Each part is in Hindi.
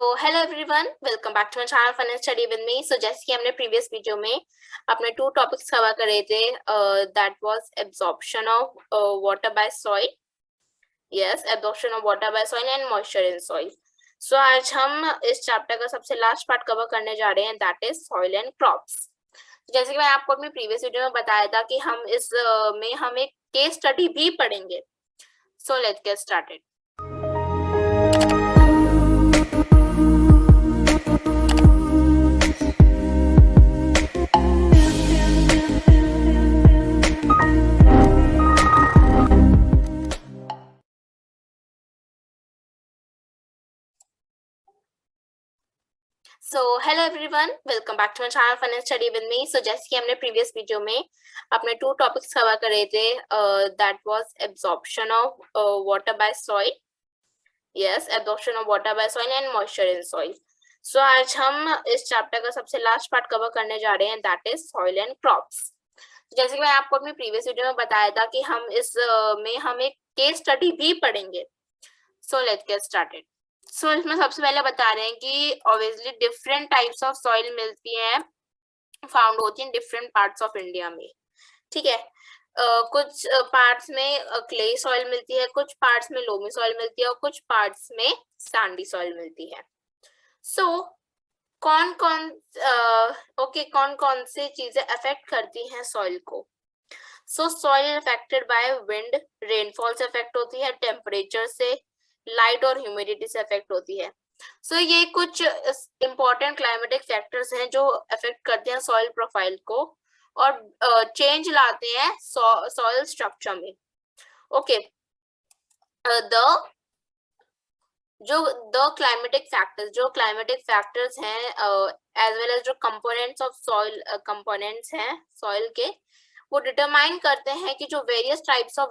Hello everyone, welcome back to my channel fun and study with me. So जैसे कि हमने प्रीवियस वीडियो में अपने 2 टॉपिक्स कवर करे थे, that was absorption of water by soil. Yes, absorption of water by soil and moisture in soil. So आज हम इस चैप्टर का सबसे लास्ट पार्ट कवर करने जा रहे हैं, that is soil and crops. जैसे कि मैं आपको अपनी प्रीवियस वीडियो में बताया था कि हम इस में हम एक केस स्टडी भी पढ़ेंगे। So let's get started. So hello everyone, welcome back to my channel fun and study with me. So जैसे कि हमने प्रीवियस वीडियो में अपने 2 टॉपिक्स कवर करे थे, that was absorption of water by soil. Yes, absorption of water by soil and moisture in soil. So आज हम इस चैप्टर का सबसे लास्ट पार्ट कवर करने जा रहे हैं, that is soil and crops. जैसे कि मैं आपको अपनी प्रीवियस वीडियो में बताया था कि हम इस में हम एक केस स्टडी भी पढ़ेंगे। So let's get started. So इसमें सबसे पहले बता रहे हैं कि obviously different types of soil मिलती हैं, फाउंड होती हैं डिफरेंट पार्ट्स ऑफ इंडिया में। ठीक है, कुछ पार्ट्स में क्ले सॉइल मिलती है, कुछ पार्ट्स में लोमी सॉइल मिलती है और कुछ पार्ट्स में सैंडी सॉइल मिलती है। सो कौन कौन से चीजें अफेक्ट करती हैं सॉइल को? सो soil affected by wind, rainfall से अफेक्ट होती है, टेम्परेचर से, लाइट और ह्यूमिडिटी से अफेक्ट होती है। सो ये कुछ इंपॉर्टेंट क्लाइमेटिक फैक्टर्स हैं जो अफेक्ट करते हैं सॉइल प्रोफाइल को और चेंज लाते हैं सॉइल स्ट्रक्चर में। ओके, द क्लाइमेटिक फैक्टर्स हैं एज वेल एज जो कंपोनेंट्स ऑफ सॉइल कंपोनेंट्स हैं सॉइल के, वो डिटरमाइन करते हैं कि जो वेरियस टाइप्स ऑफ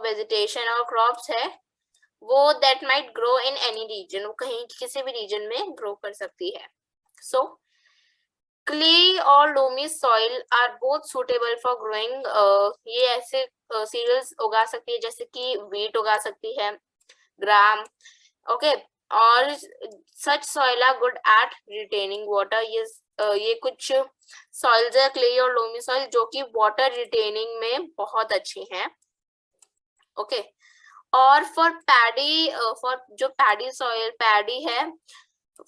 वेजिटेशन और क्रॉप्स है वो that might grow in any region, वो कहीं किसी भी रीजन में ग्रो कर सकती है। सो क्ले और loamy soil are both suitable for growing. ये ऐसे सीरियल्स उगा सकती है जैसे कि व्हीट उगा सकती है, ग्राम। ओके, और such soil are good at retaining water. ये कुछ सॉइल्स है, क्ले और लोमी सॉइल, जो कि वाटर रिटेनिंग में बहुत अच्छी हैं। ओके, और फॉर जो पैडी है,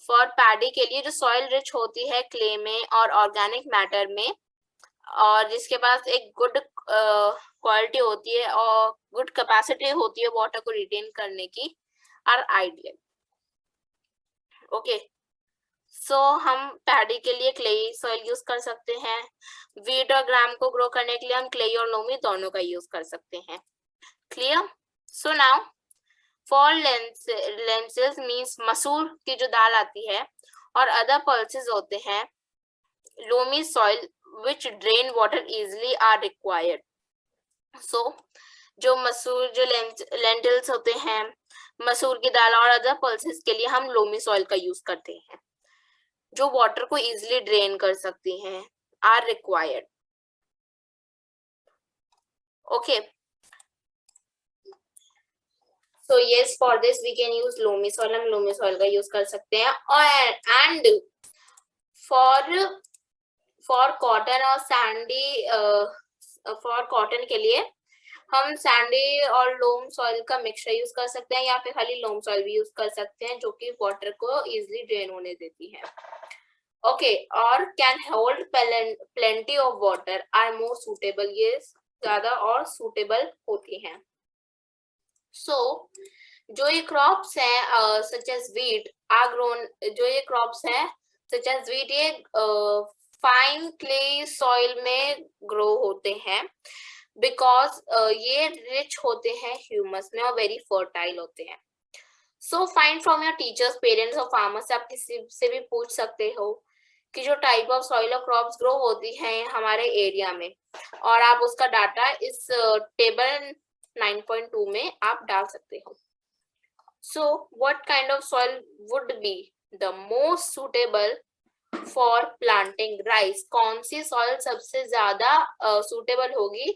फॉर पैडी के लिए जो सॉइल रिच होती है क्ले में और ऑर्गेनिक मैटर में, और जिसके पास एक गुड क्वालिटी होती है और गुड कैपेसिटी होती है वाटर को रिटेन करने की, आर आइडियल। ओके, सो हम पैडी के लिए क्ले सॉइल यूज कर सकते हैं, व्हीट और ग्राम को ग्रो करने के लिए हम क्ले और लोमी दोनों का यूज कर सकते हैं। Clear? So now for lentils means मसूर की जो दाल आती है, और अदर पल्सेस होते हैं, loamy soil which drain water easily are required. So जो लेंटिल्स होते हैं, मसूर की दाल और अदर पल्सेस के लिए हम लोमी सॉइल का यूज करते हैं, जो वाटर को इजिली ड्रेन कर सकती हैं, are required. Okay, so yes, for this we can use loamy soil, हम loamy soil का यूज कर सकते हैं। और एंड फॉर कॉटन और सैंडी, फॉर कॉटन के लिए हम सैंडी और लोम सॉइल का मिक्सचर यूज कर सकते हैं, या फिर खाली लोम सॉइल भी यूज कर सकते हैं, जो कि वाटर को इजिली ड्रेन होने देती है। ओके, और can hold plenty of water, are more suitable, ये ज्यादा और सुटेबल होती हैं। सो जो ये क्रॉप्स हैं such as wheat are grown, जो ये क्रॉप्स हैं सच एज व्हीट, ये फाइन क्ले सॉइल में ग्रो होते हैं, बिकॉज ये रिच होते हैं ह्यूमस में और वेरी फर्टाइल होते हैं। So find from your teachers, parents और फार्मर्स, आप किसी से भी पूछ सकते हो कि जो टाइप ऑफ सॉइल और क्रॉप्स ग्रो होती हैं हमारे एरिया में, और आप उसका डाटा इस टेबल 9.2 में आप डाल सकते हो। So what kind of soil would be the most suitable for planting rice? कौन सी soil सबसे ज्यादा suitable होगी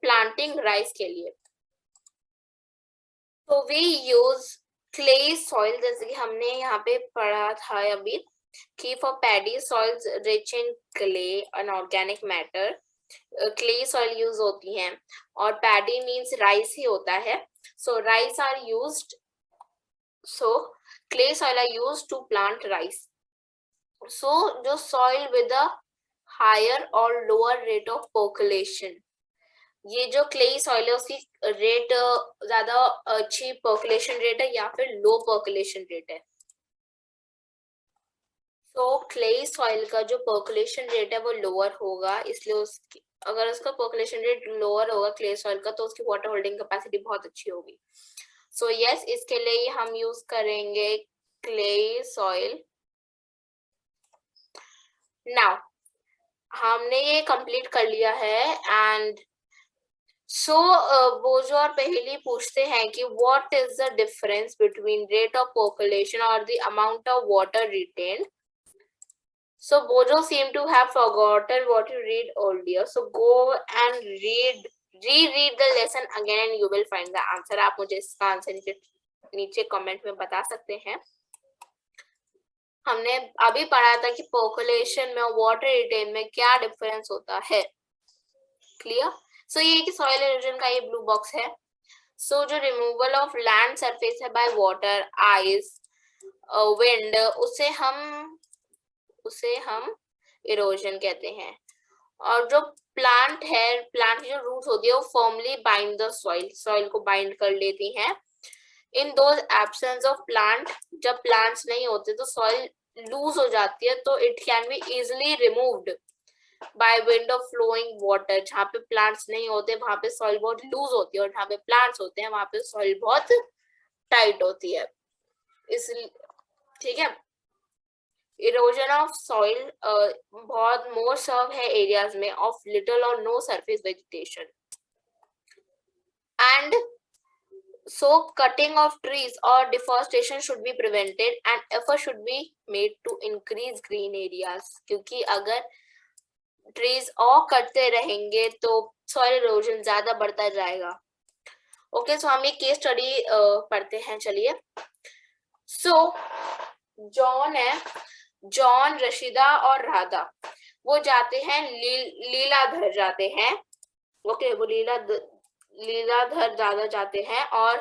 planting rice के लिए? So we use clay soil, जैसे कि हमने यहाँ पे पढ़ा था अभी कि for paddy soils rich in clay and organic matter, clay soil use होती हैं, और पैडी मीन्स राइस ही होता है, so rice are used, so clay soil are used to plant rice. So जो सॉइल विद अ हायर और लोअर रेट ऑफ पर्कुलेशन, ये जो क्ले सॉइल है उसकी रेट ज्यादा अच्छी पर्कुलेशन रेट है या फिर लो पर्कुलेशन रेट है। तो क्ले सॉइल का जो पर्कुलेशन रेट है वो लोअर होगा, इसलिए उसकी अगर उसका पर्कुलेशन रेट लोअर होगा क्ले सॉइल का तो उसकी वाटर होल्डिंग कैपेसिटी बहुत अच्छी होगी। सो यस, इसके लिए हम यूज करेंगे क्ले सॉइल। नाउ हमने ये कंप्लीट कर लिया है एंड सो वो जो और पहली पूछते हैं कि what is the difference between rate of percolation और the amount of water retained. So Bojo seem to have forgotten what you read earlier. So go and reread the lesson again and you will find the answer. आप मुझे इसका आंसर नीचे कमेंट में बता सकते हैं। हमने अभी पढ़ा था कि पर्कुलेशन में और वाटर रिटेन में क्या डिफरेंस होता है। क्लियर? सो ये कि सॉइल इरोजन का ये ब्लू बॉक्स है। सो जो रिमूवल ऑफ लैंड सरफेस है बाय वाटर, आइस, विंड, उसे हम इरोजन कहते हैं। और जो प्लांट है, प्लांट की जो रूट होती है वो firmly bind the soil, soil को बाइंड कर लेती हैं। In those absence of plant, जब प्लांट्स नहीं होते तो सॉइल लूज हो जाती है, तो it can be easily removed by wind of flowing water. जहाँ पे प्लांट्स नहीं होते वहां पे सॉइल बहुत लूज होती है और जहाँ पे प्लांट्स होते हैं वहां पे सॉइल बहुत टाइट होती है। इसलिए ठीक है, इरोजन ऑफ सॉइल बहुत मोर सर्व है एरियाज में ऑफ लिटिल और no surface vegetation, and so cutting of trees or deforestation should be prevented and effort should be made to increase green areas, क्योंकि अगर ट्रीज और कटते रहेंगे तो सॉइल इरोजन ज्यादा बढ़ता जाएगा। ओके, सो हम ये केस स्टडी पढ़ते हैं, चलिए। सो जॉन है, जॉन, रशीदा और राधा वो जाते हैं लीलाधर जाते हैं। ओके, वो लीलाधर दादा जाते हैं और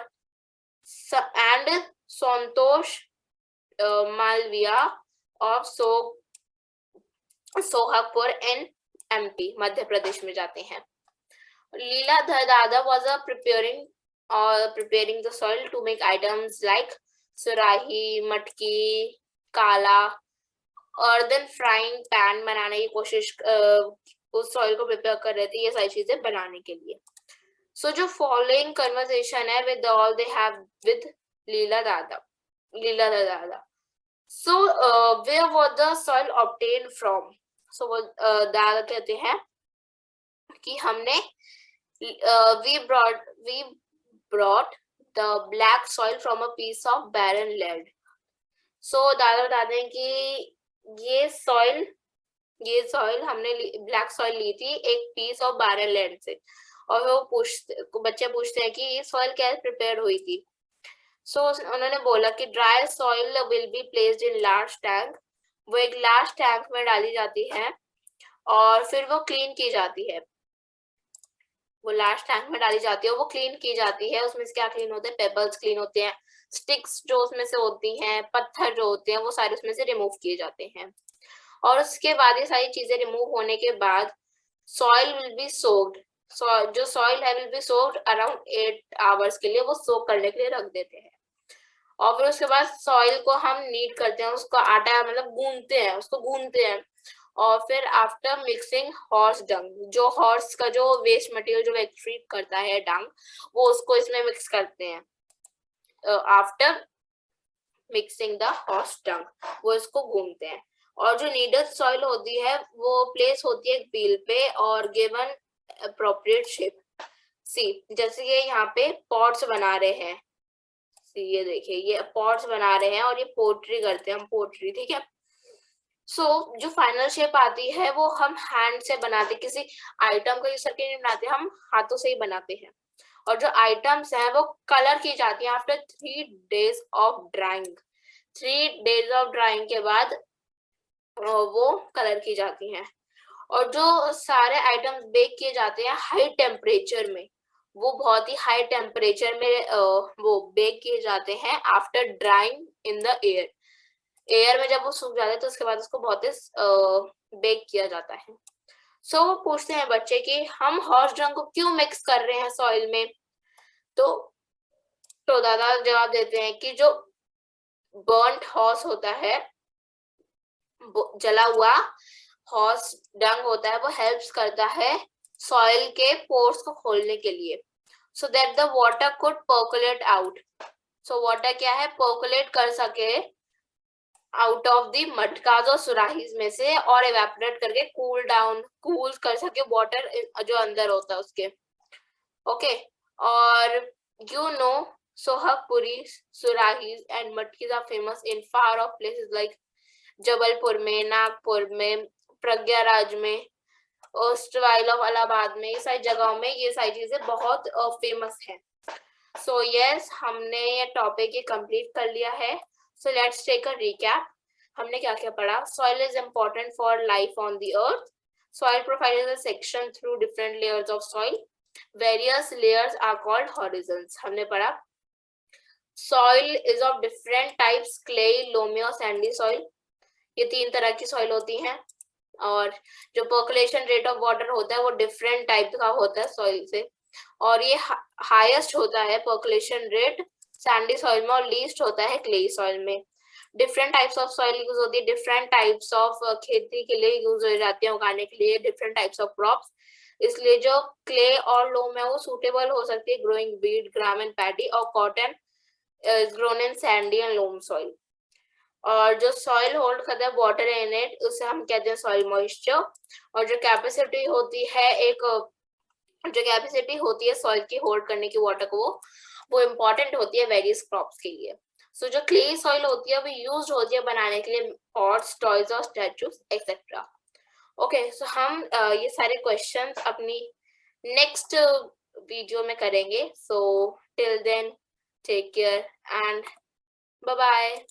and Santosh Malviya of Sohagpur in MP, Madhya Pradesh में जाते हैं। लीलाधर दादा was preparing the soil to make items like सुराही, मटकी, काला, अर्दन फ्राइंग पैन बनाने की कोशिश उस सॉइल को प्रिपेयर कर रहे थे ये सारी चीजें बनाने के लिए। सो जो फॉलोइंग कन्वर्सेशन है with all they have with Leeladhar दादा। So where was the soil obtained from. So वो दादा कहते हैं कि हमने we brought the black soil from a piece of barren land. So दादा बताते हैं कि ये सॉइल हमने ब्लैक सॉइल ली थी एक पीस ऑफ बैरन लैंड से, और वो बच्चे पूछते हैं कि ये सॉइल कैसे प्रिपेयर हुई थी। सो उन्होंने बोला कि dry soil will be placed in large tank, वो एक लार्ज टैंक में डाली जाती है और फिर वो क्लीन की जाती है। वो लार्ज टैंक में डाली जाती है, वो क्लीन की जाती है। उसमें से क्या क्लीन होते हैं? पेबल्स क्लीन होते हैं, स्टिक्स जो उसमें से होती हैं, पत्थर जो होते हैं वो सारे उसमें से रिमूव किए जाते हैं। और उसके बाद ये सारी चीजें रिमूव होने के बाद सॉइल विल बी सोक्ड, जो सॉइल है will be soaked around 8 hours के लिए, वो सोक करने के लिए रख देते हैं। और फिर उसके बाद सॉइल को हम नीड करते हैं, उसको आटा मतलब गूंदते हैं और फिर आफ्टर मिक्सिंग हॉर्स डंग, जो हॉर्स का जो वेस्ट मटेरियल जो एक्सट्रीट करता है डंग, वो उसको इसमें मिक्स करते हैं। आफ्टर मिक्सिंग द हॉर्स डंग वो इसको घूमते हैं, और जो नीडड सॉइल होती है वो प्लेस होती है एक व्हील पे और गिवन अप्रोप्रिएट शेप। सी जैसे ये यहाँ पे पॉट्स बना रहे हैं, ये देखिए ये पॉट्स बना रहे हैं और ये पोट्री करते हैं हम, पोट्री, ठीक है। सो जो फाइनल शेप आती है वो हम हैंड से बनाते, किसी आइटम का यूज करके नहीं बनाते, हम हाथों से ही बनाते हैं। और जो आइटम्स हैं वो कलर की जाती हैं after 3 days of drawing. 3 days of drawing के बाद वो कलर की जाती हैं। और जो सारे आइटम्स बेक किए जाते हैं हाई टेम्परेचर में, वो बहुत ही हाई टेम्परेचर में वो बेक किए जाते हैं after drawing in the air. Air में जब वो सूख जाते हैं तो उसके बाद उसको बहुत ही बेक किया जाता है। सो वो पूछते हैं बच्चे कि हम हॉर्स डंग को क्यों मिक्स कर रहे हैं सॉइल में। तो दादा जवाब देते हैं कि जो बर्न्ट हॉर्स होता है, जला हुआ हॉर्स डंग होता है, वो हेल्प्स करता है सॉइल के पोर्स को खोलने के लिए, so that the water could percolate out. So water क्या है, पर्कुलेट कर सके आउट ऑफ द मटकाज और सुराहीज में से, और एवेपोरेट करके कूल डाउन, कूल कर सके वाटर जो अंदर होता है उसके। ओके, और यू नो सोहागपुरी सुराहीज एंड मटकीज are famous in far of places like Jabalpur में, नागपुर में, प्रज्ञाराज में, ओस्टवाइल ऑफ इलाहाबाद में, ये सारी जगहों में ये सारी चीजें बहुत फेमस है। सो यस, हमने ये टॉपिक ये कंप्लीट कर लिया है। So let's take a recap. हमने क्या क्या पढ़ा। Soil is important for life on the earth. Soil profile is a section through different layers of soil. Various layers are called horizons. हमने पढ़ा soil is of different types, clay, loamy और सैंडी सॉइल। ये 3 तरह की सॉइल होती हैं। और जो पर्कुलेशन रेट ऑफ वाटर होता है वो डिफरेंट टाइप का होता है सॉइल से, और ये हाईएस्ट होता है पर्कुलेशन रेट सैंडी सॉइल में और लीस्ट होता है क्ले सॉइल में। Different types of soil use होती है, डिफरेंट टाइप्स ऑफ खेती के लिए यूज हो जाती है, उगाने के लिए डिफरेंट टाइप्स ऑफ क्रॉप्स। इसलिए जो क्ले और लोम है वो सूटेबल हो सकती है growing wheat, gram and paddy, और cotton is grown in sandy and loam soil. और जो सॉइल होल्ड करता है वाटर इन इट, उसे हम कहते हैं सॉइल मॉइस्चर। और जो कैपेसिटी होती है सॉइल की होल्ड करने की वाटर को, वो इम्पोर्टेंट होती है वेरियस क्रॉप्स के लिए। सो जो क्ले सॉइल होती है वो यूज होती है बनाने के लिए पॉट्स, टॉयज और स्टैचूज एक्सेट्रा। ओके, सो हम ये सारे क्वेश्चंस अपनी नेक्स्ट वीडियो में करेंगे। So till then take care and bye bye.